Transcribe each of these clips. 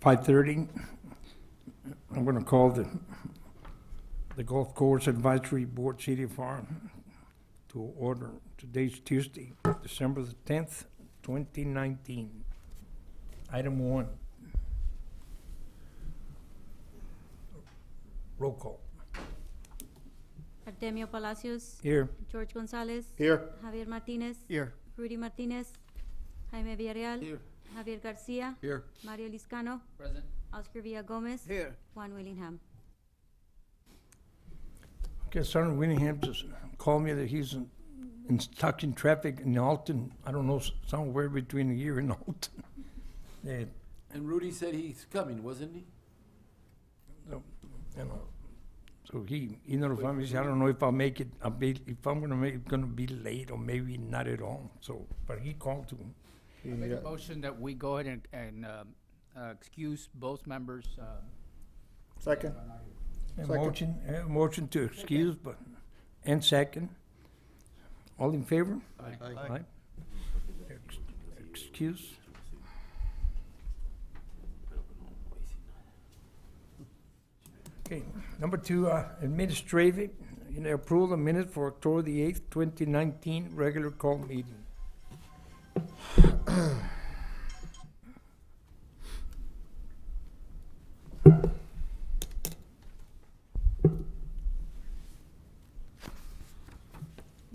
5:30. I'm going to call the Golf Course Advisory Board, City of Pharr, to order. Today's Tuesday, December the 10th, 2019. Item 1. Roll call. Artemio Palacios. Here. George Gonzalez. Here. Javier Martinez. Here. Rudy Martinez. Jaime Villarreal. Here. Javier Garcia. Here. Mario Liscano. Present. Oscar Villagomez. Here. Juan Willingham. Okay, Sergeant Winningham just called me that he's stuck in traffic in Alton. I don't know, somewhere between here and Alton. Yeah, And Rudy said he's coming, wasn't he? so, you know, so he notified me. He said, I don't know if I'll make it. If I'm gonna be late or maybe not at all. So, but he called to. I make a motion that we go ahead and excuse both members. Second. Second. Motion to excuse, but and second. All in favor? Aye. Excuse. Okay, number 2, administrative, approve the minutes for October the 8th, 2019, regular call meeting.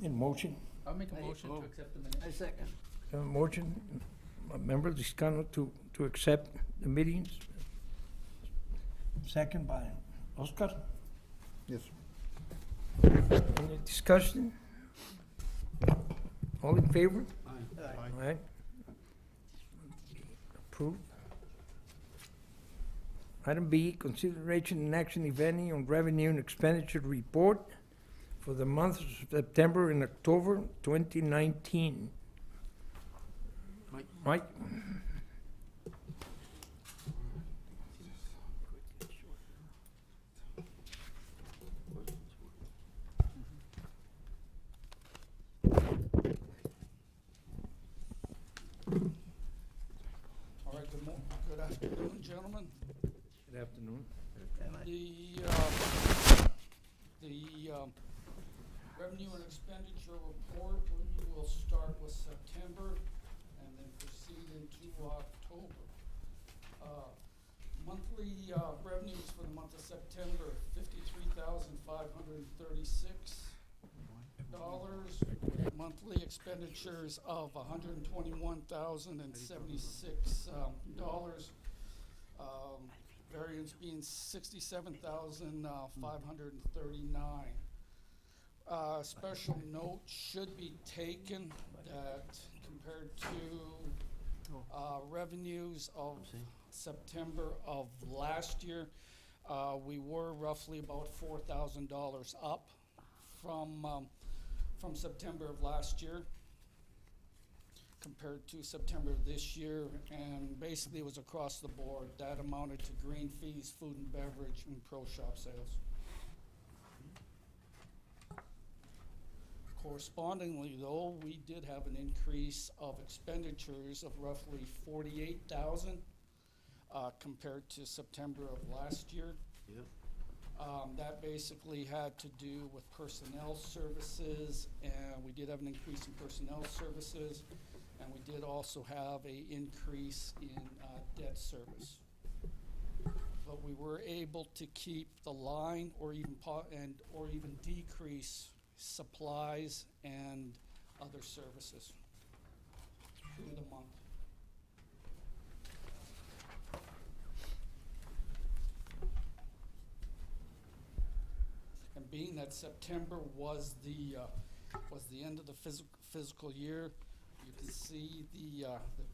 In motion, I'll make a motion to accept the minutes. second. motion, member Liscano to accept the meetings. Second by Oscar. Yes. Any discussion? All in favor? Aye. Aye. Approved. Item B, consideration and action, if any, on revenue and expenditure report for the months of September and October 2019. Mike. Mike? All right, good afternoon, gentlemen. Good afternoon. The revenue and expenditure report, we will start with September and then proceed into October. Monthly revenues for the month of September, $53,536. Monthly expenditures of $121,076. Variance being $67,539. Special note should be taken that compared to revenues of September of last year, we were roughly about $4,000 up from September of last year compared to September of this year, and basically it was across the board. That amounted to green fees, food and beverage, and pro shop sales. Correspondingly, though, we did have an increase of expenditures of roughly $48,000 compared to September of last year. Yep. That basically had to do with personnel services, and we did have an increase in personnel services, and we did also have an increase in debt service. But we were able to keep the line or even decrease supplies and other services through the month. And being that September was the end of the fiscal year, you can see the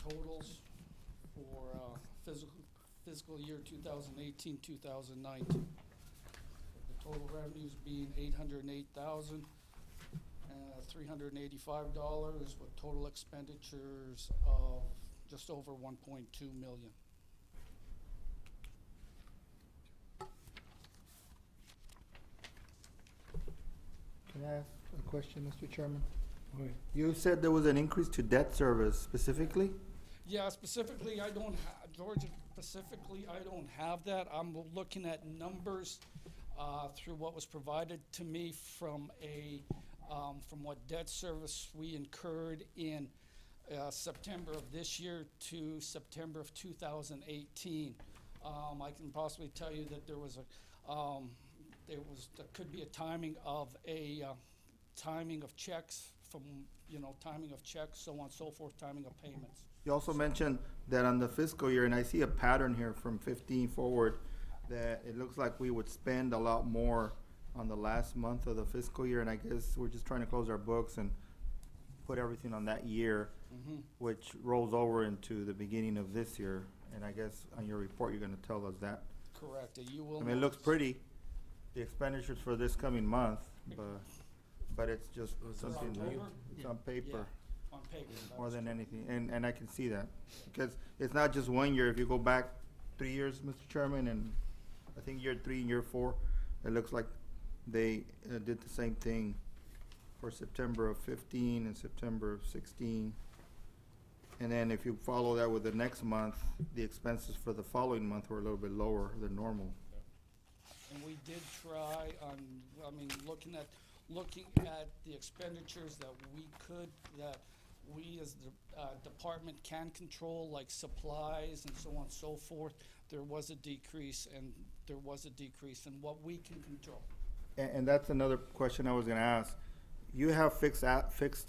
totals for fiscal year 2018-2019. The total revenues being $808,385 with total expenditures of just over $1.2 million. Can I ask a question, Mr. Chairman? Okay. You said there was an increase to debt service specifically? Yeah, specifically, I don't Georgia specifically, I don't have that. I'm looking at numbers through what was provided to me from from what debt service we incurred in September of this year to September of 2018. I can possibly tell you that there could be a timing of checks from, timing of checks, so on and so forth, timing of payments. You also mentioned that on the fiscal year, and I see a pattern here from 15 forward, that it looks like we would spend a lot more on the last month of the fiscal year, and I guess we're just trying to close our books and put everything on that year, which rolls over into the beginning of this year. And I guess on your report, you're gonna tell us that. Correct, you will. I mean, it looks notice- pretty, the expenditures for this coming month, but it's just Was it something that, October? it's on paper. On paper. that More is than correct. anything, and I can see that, because it's not just 1 year, if you go back 3 years, Mr. Chairman, and I think year 3 and year 4, it looks like they did the same thing for September of 15 and September of 16. And then if you follow that with the next month, the expenses for the following month were a little bit lower than normal. And we did try looking at the expenditures that we as the department can control, like supplies and so on and so forth. There was a decrease in what we can control. And that's another question I was gonna ask. You have fixed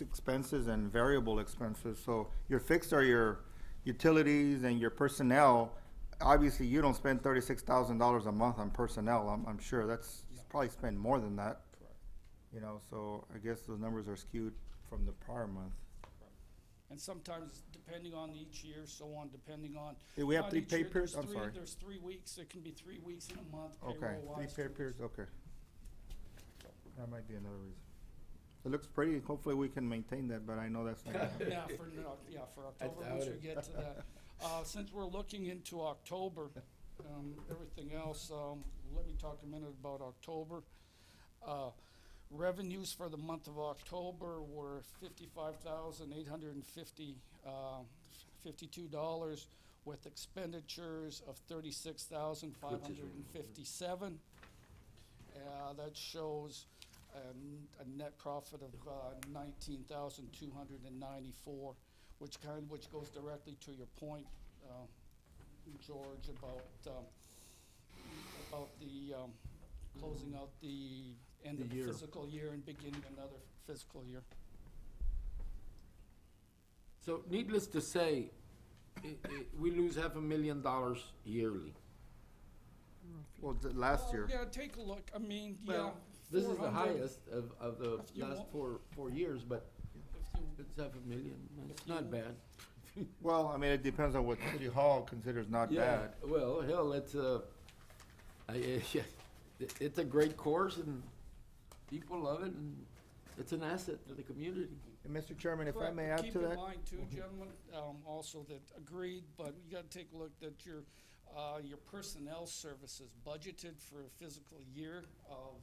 expenses and variable expenses, so your fixed are your utilities and your personnel. Obviously, you don't spend $36,000 a month on personnel, I'm sure, you probably spend more than that. Correct. So I guess those numbers are skewed from the prior month. And sometimes, depending on each year, so on, depending on. Do we have on 3 each year, pay periods? there's I'm three- sorry. There's 3 weeks, it can be 3 weeks in a month, Okay, payroll-wise. 3 pay periods, okay. That might be another reason. It looks pretty, hopefully we can maintain that, but I know that's not. For October, once we doubt it. get to that. Since we're looking into October, everything else, let me talk a minute about October. Revenues for the month of October were $55,852, with expenditures of $36,557. That shows a net profit of $19,294, which goes directly to your point, George, about the closing out the end of The the year. fiscal year and beginning another fiscal year. So needless to say, we lose $500,000 yearly. Well, last year, Yeah, take a look, Well, this is the 400. highest of the If you last want- 4 years, but If you- it's $500,000. It's If you not want- bad. well, I mean, it depends on what City Hall considers not bad. Well, hell, it's it's a great course and people love it and it's an asset to the community. And Mr. Chairman, if I Correct, may but add to Keep that. in mind too, gentlemen, also that agreed, but you gotta take a look that your personnel services budgeted for a physical year of,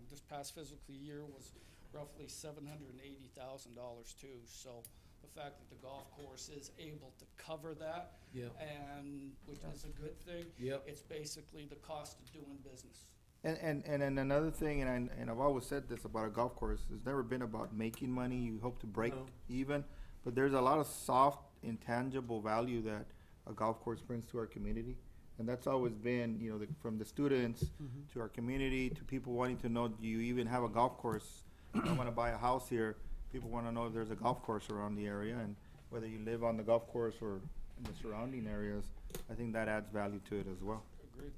this past physical year was roughly $780,000 too. So the fact that the golf course is able to cover that, Yeah. and, which is a good thing. Yep. It's basically the cost of doing business. And then another thing, and I've always said this about a golf course, it's never been about making money, you hope to break No. even, but there's a lot of soft, intangible value that a golf course brings to our community. And that's always been, from the students to our community, to people wanting to know, do you even have a golf course? I wanna buy a house here, people wanna know if there's a golf course around the area, and whether you live on the golf course or in the surrounding areas, I think that adds value to it as well. Agreed.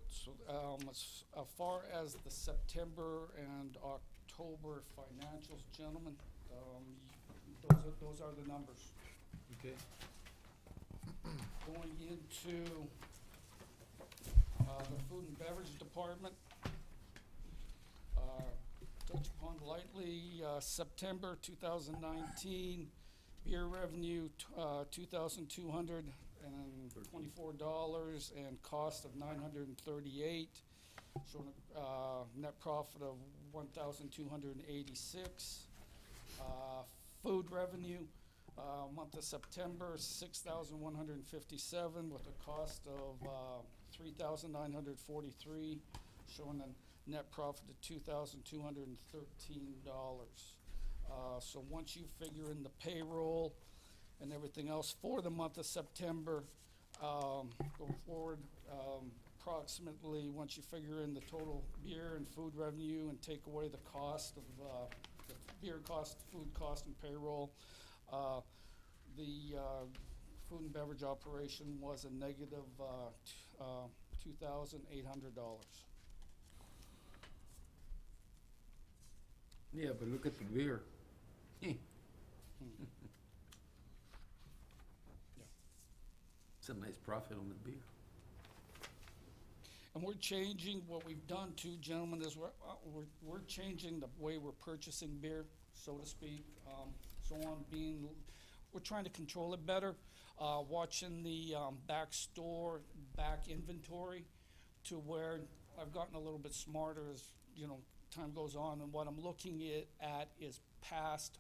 So, as far as the September and October financials, gentlemen, those are the numbers. Okay. Going into, the food and beverage department, touch upon lightly, September 2019, beer revenue, $2,224 and cost of $938, showing a net profit of $1,286. Food revenue, Month of September, 6,157 with a cost of 3,943, showing a net profit of $2,213. So once you figure in the payroll and everything else for the month of September, going forward, approximately, once you figure in the total beer and food revenue and take away the cost of the beer cost, food cost, and payroll, the food and beverage operation was a negative $2,800. Yeah, but look at the beer. It's a nice profit on the beer. And we're changing, what we've done too, gentlemen, is we're changing the way we're purchasing beer, so to speak. So on being, we're trying to control it better, watching the back store, back inventory, to where I've gotten a little bit smarter as, you know, time goes on, and what I'm looking at is past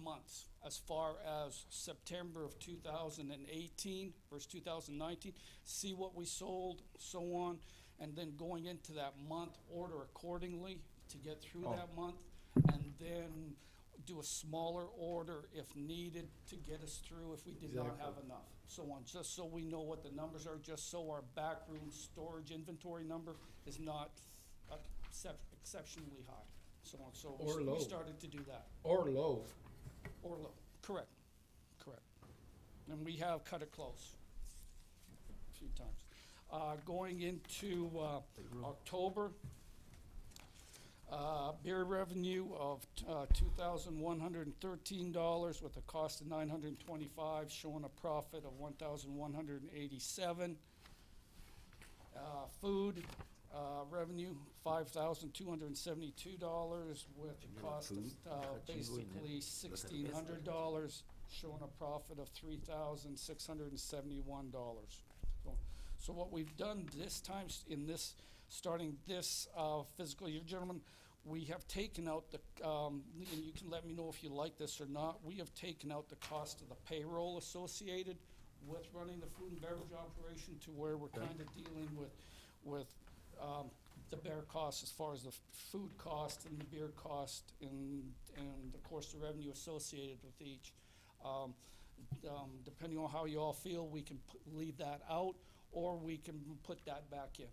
months, as far as September of 2018 versus 2019, see what we sold, so on, and then going into that month, order accordingly to get through that month, and then do a smaller order if needed to get us through if we did not have enough, so on, just so we know what the numbers are, just so our backroom storage inventory number is not exceptionally high, so on, so Or low. we started to do that. Or low. Or low, correct. And we have cut it close a few times. Going into October, beer revenue of $2,113 with a cost of $925, showing a profit of $1,187. Food revenue, $5,272 with a cost of basically $1,600, showing a profit of $3,671. So what we've done this time, starting this fiscal year, gentlemen, we have taken out the, and you can let me know if you like this or not, we have taken out the cost of the payroll associated with running the food and beverage operation, to where we're kind of dealing with the beer costs as far as the food cost and the beer cost, and of course the revenue associated with each. Depending on how you all feel, we can leave that out, or we can put that back in.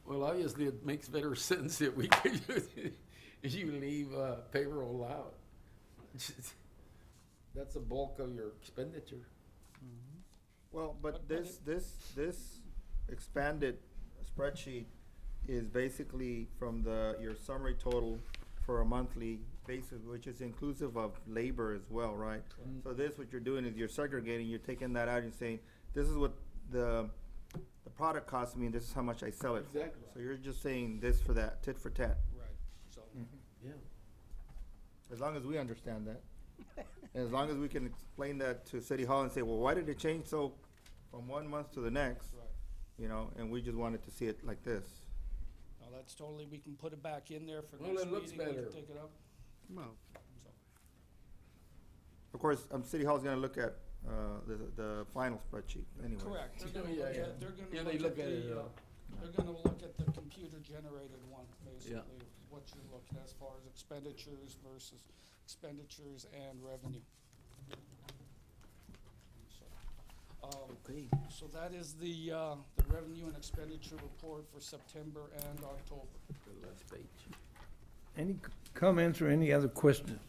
Well, obviously, it makes better sense that we could you leave payroll out. That's the bulk of your expenditure. Well, but But this expanded spreadsheet is basically from your summary total for a monthly basis, which is inclusive of labor as well, right? So what you're doing is you're segregating, you're taking that out and saying, this is what the product costs me, and this is how much I sell it for. Exactly. So you're just saying this for that, tit for tat, Right, so. Yeah. as long as we understand that. And as long as we can explain that to City Hall and say, well, why did it change so from one month to the next? Right. You know, and we just wanted to see it like this. No, that's totally, we can put it back in there for Well, next it looks meeting, we better. can take it up. Well, So, Of course, City Hall's gonna look at, the final spreadsheet anyway. correct, they're gonna Yeah, look yeah. at, they're Yeah, gonna they look look at at it, the, they're gonna look at the computer generated one, basically, what you're looking at as far as expenditures versus expenditures and revenue. Okay. So that is the revenue and expenditure report for September and October. The last page. Any comments or any other questions?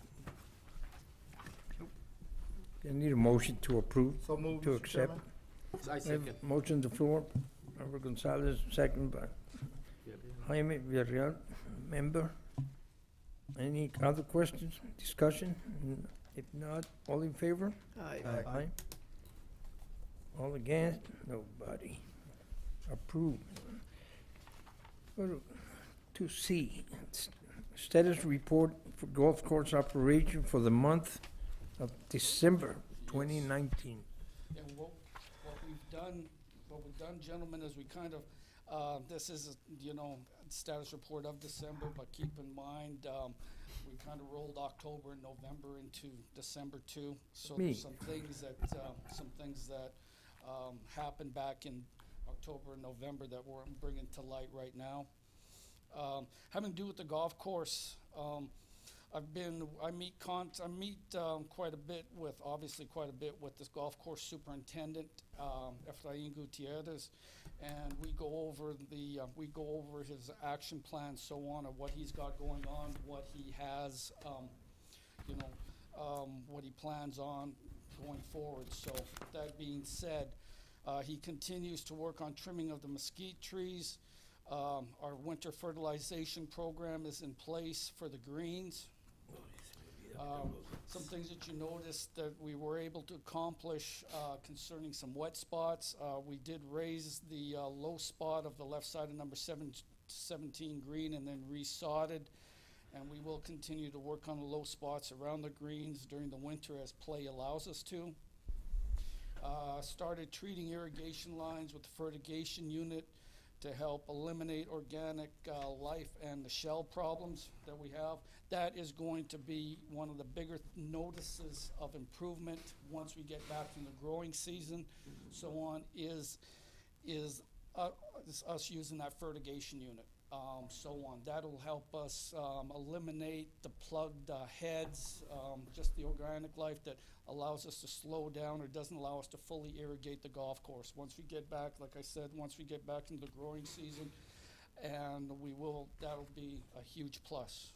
I need a motion to approve, So moved, to Mr. accept. Chairman. I I have second. a motion on the floor, Member Gonzalez, second by Jaime Villarreal, member. Any other questions, discussion? If not, all in favor? Aye. All against? Nobody. Approved. Go to C, status report for golf course operation for the month of December 2019. And what we've done, gentlemen, is we kind of, this is, status report of December, but keep in mind, we kind of rolled October and November into December too. So Me. there's some things that happened back in October and November that we're bringing to light right now. Having to do with the golf course, I meet quite a bit with this golf course superintendent, Efrain Gutierrez, and we go over his action plan, so on, of what he's got going on, what he has, what he plans on going forward. So that being said, he continues to work on trimming of the mesquite trees. Our winter fertilization program is in place for the greens. Some things that you noticed that we were able to accomplish concerning some wet spots. We did raise the low spot of the left side of number 17 green and then resodded. And we will continue to work on the low spots around the greens during the winter as play allows us to. Started treating irrigation lines with the fertigation unit to help eliminate organic life and the shell problems that we have. That is going to be one of the bigger notices of improvement once we get back in the growing season, so on, is us using that fertigation unit. So on. That'll help us eliminate the plugged heads, just the organic life that allows us to slow down or doesn't allow us to fully irrigate the golf course. Once we get back, like I said, once we get back into the growing season, and that'll be a huge plus.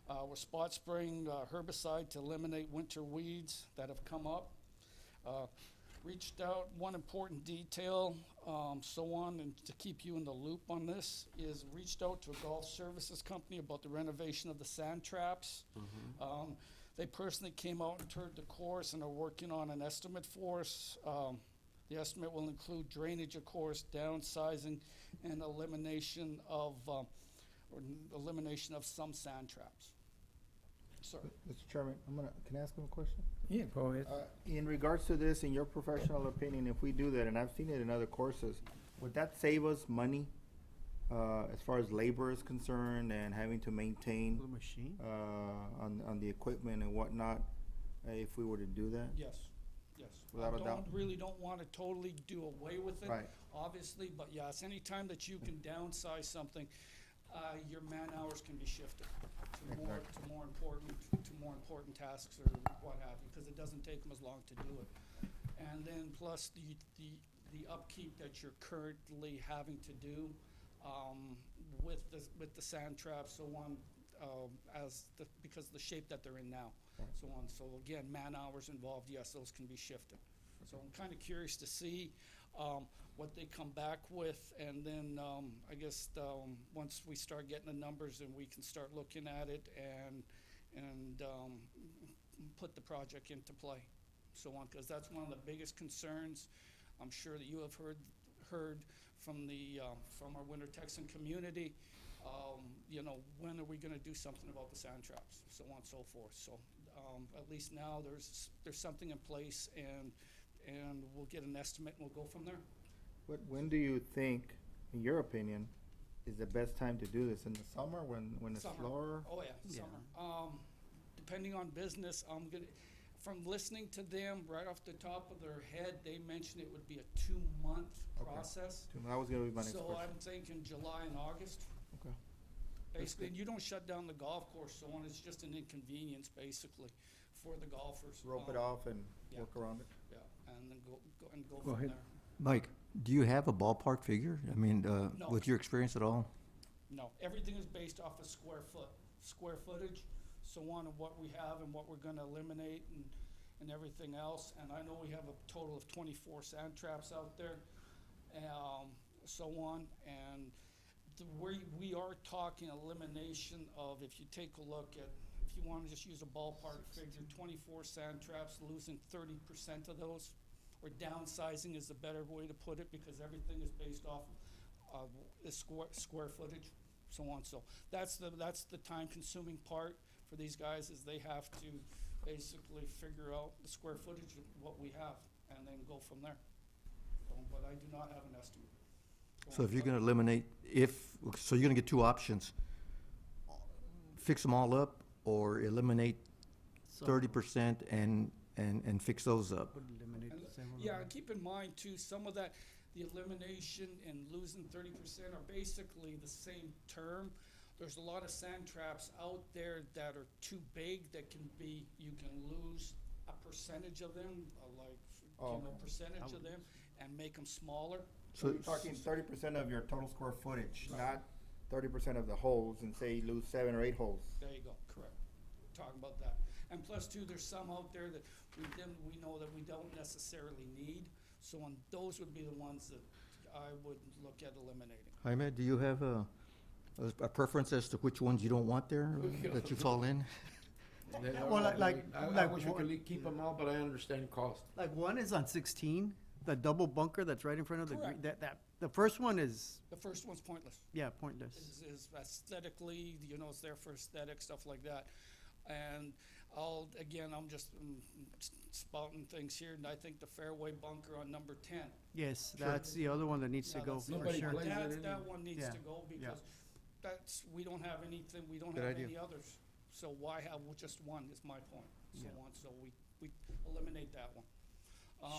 We're spot spraying herbicide to eliminate winter weeds that have come up. Reached out, one important detail, so on, and to keep you in the loop on this, is reached out to a golf services company about the renovation of the sand traps. They personally came out and toured the course and are working on an estimate for us. The estimate will include drainage, of course, downsizing, and elimination of some sand traps. Sorry. Mr. Chairman, can I ask him a question? Yeah, go ahead. In regards to this, in your professional opinion, if we do that, and I've seen it in other courses, would that save us money as far as labor is concerned and having to maintain machine? on the equipment and whatnot, if we were to do that? Yes. Without a doubt. Really don't want to totally do away with it, Right. obviously, but yes, anytime that you can downsize something, your man hours can be shifted to more important tasks or what have you, because it doesn't take them as long to do it. And then plus the upkeep that you're currently having to do with the sand traps, so on, because of the shape that they're in now, so on. So again, man hours involved, yes, those can be shifted. So I'm kind of curious to see what they come back with, and then I guess once we start getting the numbers, then we can start looking at it and put the project into play, so on, because that's one of the biggest concerns. I'm sure that you have heard from our Winter Texan community. When are we going to do something about the sand traps, so on and so forth. So at least now there's something in place, and we'll get an estimate and we'll go from there. When do you think, in your opinion, is the best time to do this? In the summer when it's Summer. slower? Oh, yeah, summer. Depending on business, from listening to them right off the top of their head, they mentioned it would be a 2-month Okay. process. That was gonna be my next So question. I'm thinking July and August. Okay. Basically, you don't shut down the golf course, so on, it's just an inconvenience basically for the golfers. Rope it off and yeah. work around it. Yeah, and then go Go from ahead. there. Mike, do you have a ballpark figure? I mean, No. with your experience at all? No, everything is based off of square footage, so on, of what we have and what we're gonna eliminate and everything else. And I know we have a total of 24 sand traps out there, so on. And we are talking elimination of, if you take a look at, if you wanna just use a ballpark figure, 24 sand traps, losing 30% of those, or downsizing is the better way to put it, because everything is based off of square footage, so on. So that's the time-consuming part for these guys, is they have to basically figure out the square footage of what we have and then go from there. So, but I do not have an estimate. So if you're gonna eliminate, so you're gonna get two options. Fix them all up or eliminate 30% and fix those up. Yeah, and keep in mind too, some of that, the elimination and losing 30% are basically the same term. There's a lot of sand traps out there that are too big that can be, you can lose a percentage of them, percentage of them, and make them smaller. So you're talking 30% of your total square footage, not 30% of the holes, and say you lose 7 or 8 holes. There you go, correct. Talking about that. And plus too, there's some out there that we know that we don't necessarily need. So on those would be the ones that I would look at eliminating. Jaime, do you have a preference as to which ones you don't want there, that you fall in? Well, I wish we could keep them all, but I understand cost. Like one is on 16, the double bunker that's right in front of the, Correct. the first one is, The first one's pointless. yeah, pointless. Is aesthetically, it's there for aesthetic, stuff like that. And I'm just spouting things here, and I think the fairway bunker on number 10. Yes, that's the other one that needs to Yeah, go that's- for Nobody sure. plays it That anyway. one needs Yeah, to go yeah. because we don't have anything, we don't Good have idea. any others. So why have just one is my point, Yeah. so we eliminate that one.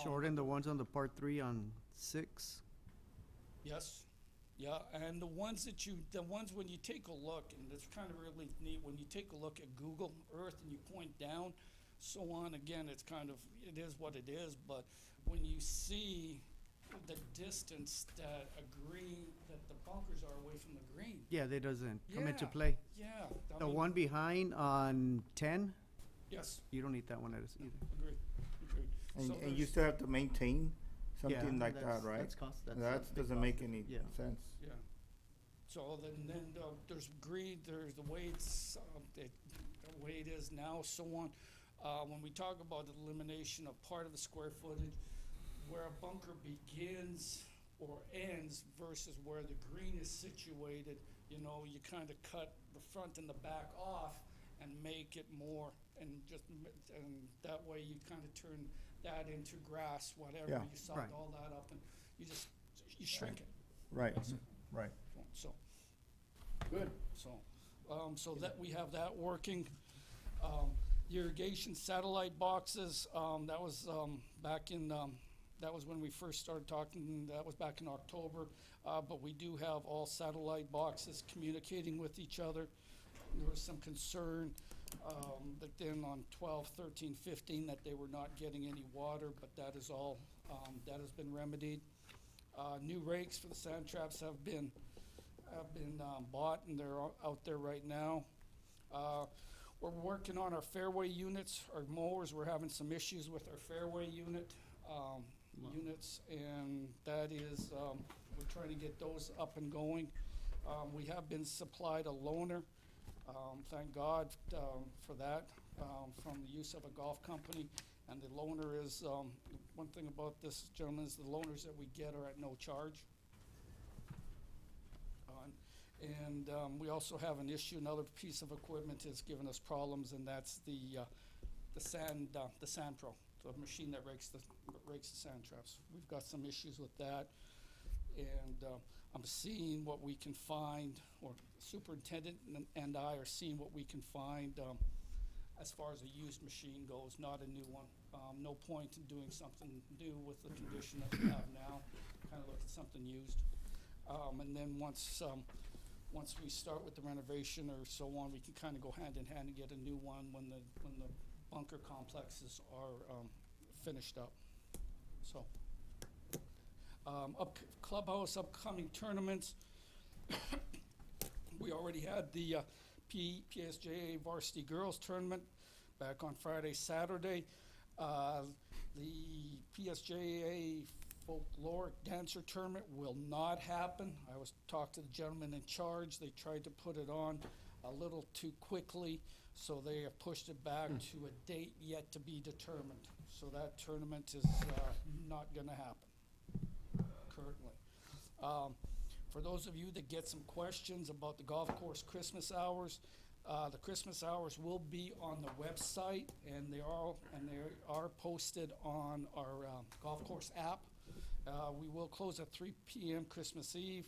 Shorten the ones on the part 3 on 6. Yes, yeah, and the ones when you take a look, and it's kind of really neat, when you take a look at Google Earth and you point down, so on, again, it is what it is, but when you see the distance that that the bunkers are away from the green. Yeah, that doesn't come into Yeah. play. Yeah. I The mean, one behind on 10, Yes, you don't need that one either. agreed. And, So and you there's- still have to maintain something Yeah, like that, that's- right? that's cost- that's a That big doesn't cost. make any Yeah. sense. Yeah. So then there's greed, there's the way it's, the way it is now, so on. When we talk about elimination of part of the square footage, where a bunker begins or ends versus where the green is situated, you kind of cut the front and the back off and make it more, and and that way you kind of turn that into grass, whatever, Yeah. you sod Right. all that up, and you shrink it. Right, right. So, Good. so that we have that working. The irrigation satellite boxes, that was back in, that was when we first started talking, that was back in October. But we do have all satellite boxes communicating with each other. There was some concern, but then on 12, 13, 15, that they were not getting any water, but that is all, that has been remedied. New rakes for the sand traps have been bought, and they're out there right now. We're working on our fairway units, our mowers, we're having some issues with our fairway units, and that is, we're trying to get those up and going. We have been supplied a loaner, thank God for that, from the use of a golf company. And the loaner is, one thing about this, gentlemen, is the loaners that we get are at no charge. And we also have an issue, another piece of equipment has given us problems, and that's the Sand Pro, the machine that rakes the sand traps. We've got some issues with that, and I'm seeing what we can find, or superintendent and I are seeing what we can find as far as a used machine goes, not a new one. No point in doing something new with the condition that we have now. Kind of look at something used, and then once we start with the renovation or so on, we can kind of go hand in hand and get a new one when the bunker complexes are finished up. So, clubhouse upcoming tournaments. We already had the PSJA Varsity Girls Tournament back on Friday, Saturday. The PSJA Folkloric Dancer Tournament will not happen. I was talked to the gentleman in charge. They tried to put it on a little too quickly, so they have pushed it back to a date yet to be determined. So that tournament is not going to happen currently. For those of you that get some questions about the golf course Christmas hours, the Christmas hours will be on the website, and they are posted on our golf course app. We will close at 3 PM Christmas Eve.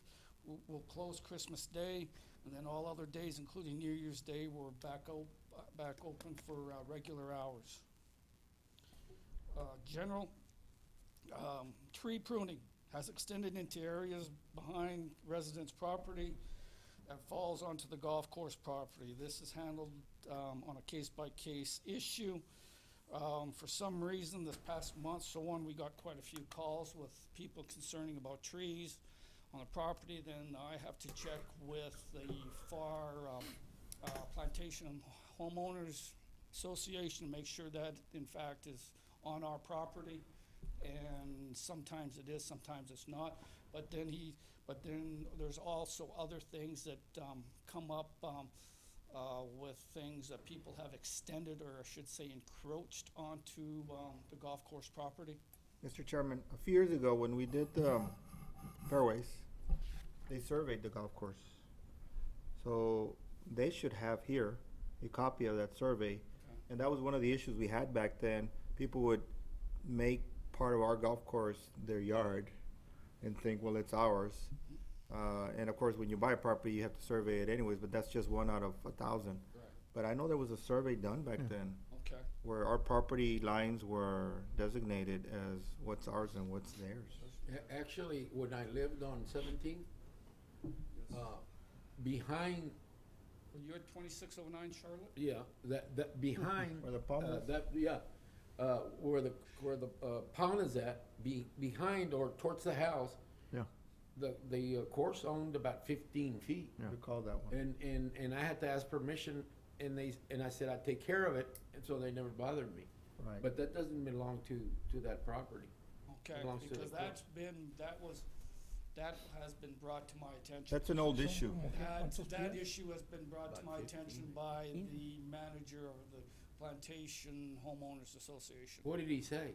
We'll close Christmas Day, and then all other days, including New Year's Day, we're back open for regular hours. General tree pruning has extended into areas behind residents' property that falls onto the golf course property. This is handled on a case-by-case issue. For some reason, this past month, so on, we got quite a few calls with people concerning about trees on the property. Then I have to check with the Pharr Plantation Homeowners Association to make sure that in fact is on our property. And sometimes it is, sometimes it's not. But then there's also other things that come up with things that people have extended, or I should say encroached onto the golf course property. Mr. Chairman, a few years ago, when we did the fairways, they surveyed the golf course. So they should have here a copy of that survey. And that was one of the issues we had back then. People would make part of our golf course their yard and think, well, it's ours. And of course, when you buy a property, you have to survey it anyways, but that's just 1 out of 1,000. Right. But I know there was a survey done back then Okay. where our property lines were designated as what's ours and what's theirs. Actually, when I lived on 17, behind, Were you at 2609 Charlotte? yeah, that behind. Where the pond is? Where the pond is at, behind or towards the house. Yeah. The course owned about 15 feet. Yeah. Recall that one. And I had to ask permission, and I said I'd take care of it, and so they never bothered me. Right. But that doesn't belong to that property. Okay, Belongs to the because court. that has been brought to my attention. That's an old issue. That issue has been brought to my attention by the manager of the Plantation Homeowners Association. What did he say?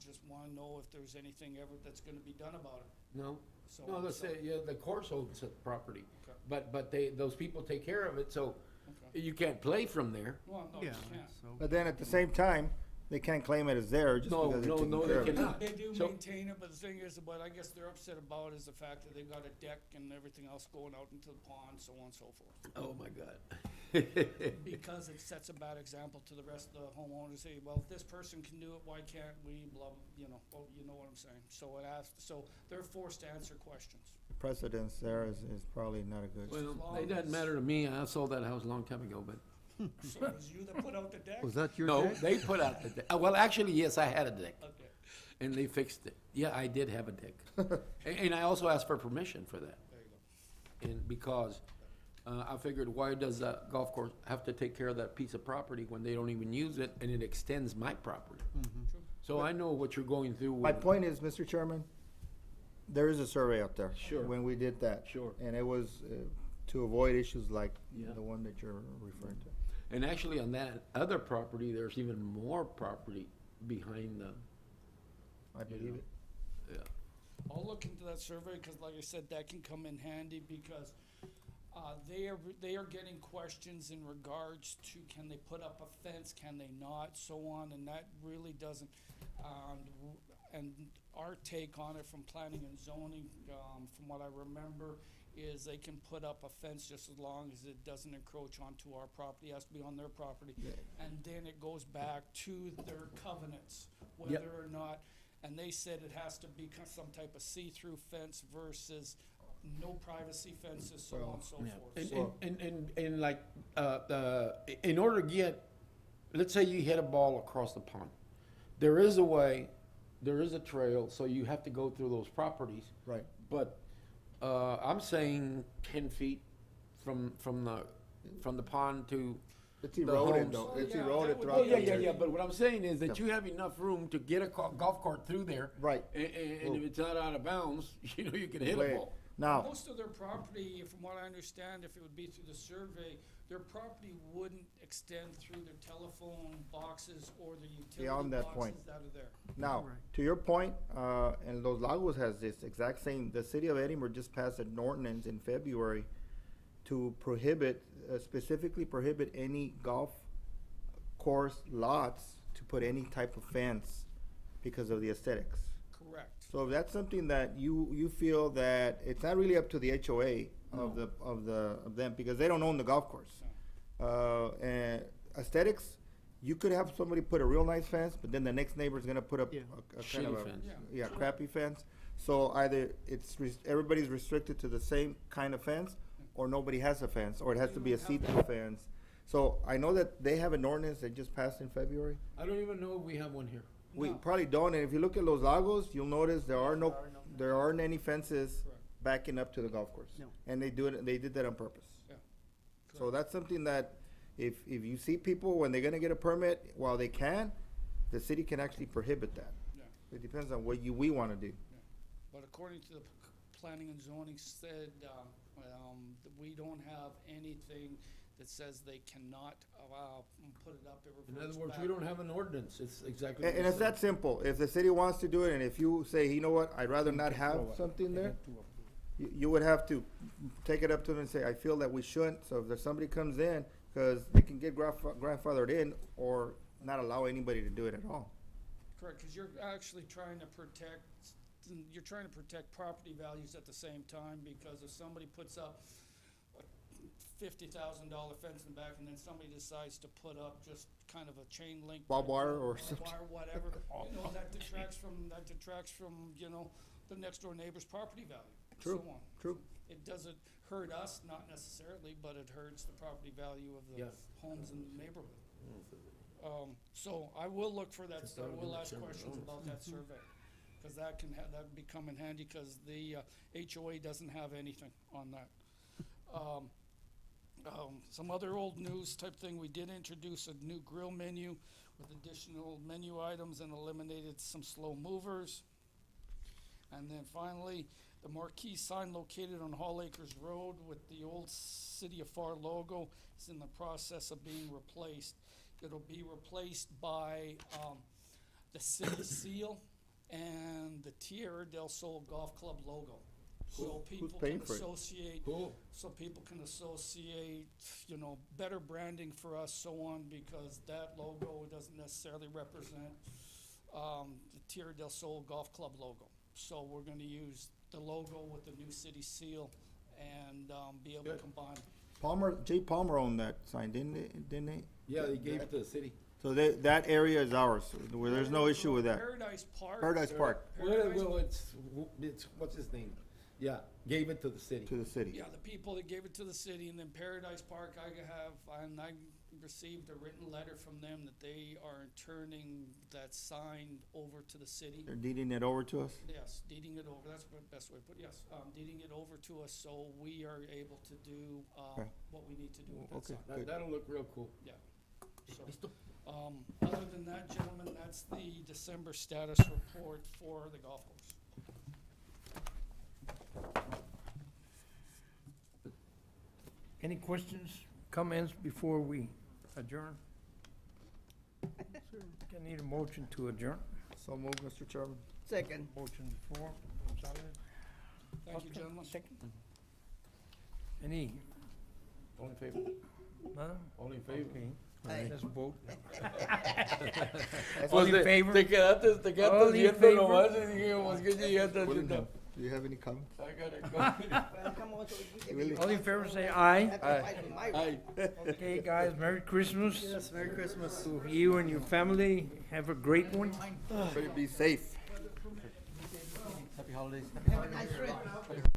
Just wanna know if there's anything ever that's gonna be done about it. No? So No, let's say, yeah, the course owns the property, Okay. but those people take care of it, so Okay. you can't play from there. Well, no, you Yeah, can't. so, But then at the same time, they can't claim it as theirs just No, because they're no, taking no, care they of it. cannot. They do So- maintain it, but the thing is, what I guess they're upset about is the fact that they've got a deck and everything else going out into the pond, so on and so forth. Oh, my God. Because it sets a bad example to the rest of the homeowners, say, well, if this person can do it, why can't we, blah, you know, well, you know what I'm saying. So they're forced to answer questions. Precedence there is probably not a good. Well, it doesn't matter to me, I sold that house a long time ago, but, So it was you that put out the deck? Was that your no, deck? they put out the deck. Well, actually, yes, I had a deck, Okay, and they fixed it. Yeah, I did have a deck. And I also asked for permission for that. there you go. And because I figured, why does a golf course have to take care of that piece of property when they don't even use it, and it extends my property? True. So I know what you're going through. My with- point is, Mr. Chairman, there is a survey out there. Sure. When we did that. Sure. And it was to avoid issues like Yeah. the one that you're referring to. And actually, on that other property, there's even more property behind the, I believe it. yeah. I'll look into that survey, because like I said, that can come in handy, because they are getting questions in regards to, can they put up a fence, can they not, so on, and that really doesn't, and our take on it from planning and zoning, from what I remember, is they can put up a fence just as long as it doesn't encroach onto our property, it has to be on their property. And then it goes back to their covenants, Yep. whether or not, and they said it has to be some type of see-through fence versus no privacy fences, so on and so forth. And, So- and like, in order to get, let's say you hit a ball across the pond. There is a way, there is a trail, so you have to go through those properties. Right. But, I'm saying 10 feet from the pond to, It's eroded homes. though. Oh, It's yeah, eroded that would throughout oh, the yeah, year. yeah, but what I'm saying is that Yep. you have enough room to get a golf cart through there. Right. And if it's not out of bounds, you know, you can hit a Wait. ball. Now, Most of their property, from what I understand, if it would be through the survey, their property wouldn't extend through their telephone boxes or the utility Beyond that point. boxes that are there. now, Right. to your point, and Los Lagos has this exact same, the city of Edinburgh just passed an ordinance in February to prohibit, specifically prohibit any golf course lots to put any type of fence because of the aesthetics. Correct. So if that's something that you feel that it's not really up to the HOA of them, because they don't own the golf course. And aesthetics, you could have somebody put a real nice fence, but then the next neighbor's gonna put up Yeah. a kind of Shitty a, fence. yeah, crappy fence. So either everybody's restricted to the same kind of fence, or nobody has a fence, or it has to be a see-through fence. So I know that they have an ordinance that just passed in February. I don't even know if we have one here. We No. probably don't, and if you look at Los Lagos, you'll notice there aren't any fences Correct. backing up to the golf course. No. And they did that on purpose. Yeah. So that's something that, if you see people, when they're gonna get a permit, while they can, the city can actually prohibit that. Yeah. It depends on what we wanna do. But according to the planning and zoning said, that we don't have anything that says they cannot, put it up. It In reverts other words, back. we don't have an ordinance, it's exactly. And what you it's said. that simple. If the city wants to do it, and if you say, you know what, I'd rather not have something there, you would have to take it up to them and say, I feel that we shouldn't. So if there's somebody comes in, cause they can get grandfathered in, or not allow anybody to do it at all. Correct, because you're actually trying to protect, property values at the same time, because if somebody puts up a $50,000 fence in the back, and then somebody decides to put up just kind of a chain link. Barbed wire or barbed something. wire, whatever, that detracts from, the next door neighbor's property value, True, so on. true. It doesn't hurt us, not necessarily, but it hurts the property value of the Yes. homes in the neighborhood. So I will look for that, Just I gotta do will it ask separate questions owners. about that survey, cause that can that'd be come in handy, cause the, HOA doesn't have anything on that. Some other old news type thing, we did introduce a new grill menu with additional menu items and eliminated some slow movers. And then finally, the marquee sign located on Hall Acres Road with the old City of Pharr logo is in the process of being replaced. It'll be replaced by, the city seal and the Tierra del Sol Golf Club logo. So people paying can for it? associate, Cool. better branding for us, so on, because that logo doesn't necessarily represent, the Tierra del Sol Golf Club logo. So we're gonna use the logo with the new city seal and, be able to Good. combine. Jay Palmer owned that sign, didn't they? Yeah, they gave it to the city. So that area is ours, where there's no issue with that. Paradise Park. Paradise Park Well, it's, what's his name? Yeah, gave it to the city. to the city. Yeah, the people that gave it to the city, and then Paradise Park, I received a written letter from them that they are turning that sign over to the city. They're deeding it over to us? Yes, deeding it over, that's the best way to put it, yes, deeding it over to us, so we are able to do, Okay. what we need to do with that Okay. sign. That'll look real cool. Yeah. So, other than that, gentlemen, that's the December status report for the golf course. Any questions, comments before we adjourn? Can I need a motion to adjourn? So move, Mr. Chairman. Second. Motion before, Gonzalez. Thank you, gentlemen. Second. Any, All in favor? none? All in favor? Okay, Aye. let's vote. That's All all- in favor? Te quedaste All in viendo favor? nomás y dijimos que llegaste Willingham, do you have any comments? I gotta Willie? All in favor, say aye. go. Aye. Okay, guys, Merry Christmas. Yes, Merry Christmas. To you and your family, have a great one. Better be safe. Happy holidays. Have a nice trip.